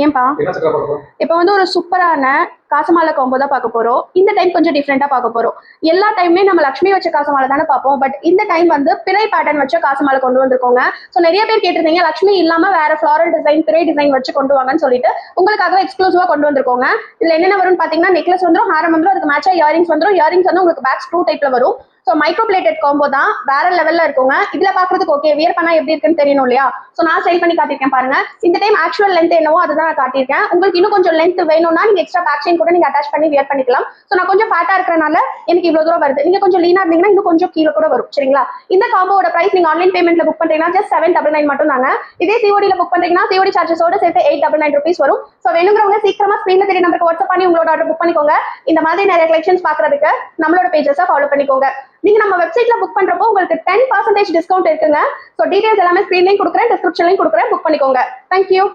ஏன்பா இப்போ வந்து ஒரு சூப்பரான காசமாலை காம்போ தான் பார்க்க போறோம். இந்த டைம் கொஞ்சம் டிஃப்ரெண்டா பார்க்க போறோம். எல்லா டைமே நம்ம லட்சுமி வச்ச காசமாலை தானே பார்ப்போம். பட் இந்த டைம் வந்து பிறை பேட்டர்ன் வச்ச காசமாலை கொண்டு வந்திருக்கோங்க. ஸோ நிறைய பேர் கேட்டிருந்தீங்க லட்சுமி இல்லாம வேற ஃபிளாரல் டிசைன் பிறை டிசைன் வச்சு கொண்டு வாங்கன்னு சொல்லிட்டு உங்களுக்காக எக்ஸ்க்ளூசிவா கொண்டு வந்திருக்கோங்க. இதுல என்னென்ன வரும்னு பாத்தீங்கன்னா நெக்லஸ் வந்துடும், ஹாரம் வந்துடும், அதுக்கு மேட்சா இயரிங்ஸ் வந்துடும். இயரிங்ஸ் வந்து உங்களுக்கு பேக் ஸ்க்ரூ டைப்ல வரும். ஸோ மைக்ரோ பிளேட்டட் காம்போ தான், வேற லெவல்ல இருக்குங்க. இதுல பாக்குறதுக்கு ஓகே, வியர் பண்ணா எப்படி இருக்குன்னு தெரியணும் இல்லையா? ஸோ நான் ஸ்டைல் பண்ணி காட்டியிருக்கேன் பாருங்க. இந்த டைம் ஆக்சுவல் லென்த் என்னவோ அதுதான் நான் காட்டியிருக்கேன். உங்களுக்கு இன்னும் கொஞ்சம் லென்த் வேணும்னா நீங்க எக்ஸ்ட்ரா பேக் செயின் கூட நீங்க அட்டாச் பண்ணி வியர் பண்ணிக்கலாம். ஸோ நான் கொஞ்சம் ஃபேட்டா இருக்கிறனால எனக்கு இவ்வளவு தூரம் வருது. நீங்க கொஞ்சம் லீனா இருந்தீங்கன்னா இன்னும் கொஞ்சம் கீழே கூட வரும். சரிங்களா? இந்த காம்போட பிரைஸ் நீங்க ஆன்லைன் பேமெண்ட்ல புக் பண்றீங்கன்னா ஜஸ்ட் 799 மட்டும் தாங்க. இதே சிஓடில புக் பண்றீங்கன்னா சிஓடி சார்ஜஸோட சேர்த்து 899 rupees வரும். ஸோ வேணுங்கிறவங்க சீக்கிரமா ஸ்கிரீன்ல தெரிய நம்பருக்கு வாட்ஸ்அப் பண்ணி உங்களோட ஆர்டர் புக் பண்ணிக்கோங்க. இந்த மாதிரி நிறைய கலெக்ஷன்ஸ் பாக்குறதுக்கு நம்மளோட பேஜஸை ஃபாலோ பண்ணிக்கோங்க. நீங்க நம்ம வெப்சைட்ல புக் பண்றப்போ உங்களுக்கு 10% டிஸ்கவுண்ட் இருக்குங்க. ஸோ டீடைல்ஸ் எல்லாமே ஸ்கிரீன்லையும் கொடுக்குறேன், டிஸ்கிரிப்ஷன்லையும் கொடுக்குறேன், புக் பண்ணிக்கோங்க. தேங்க்யூ.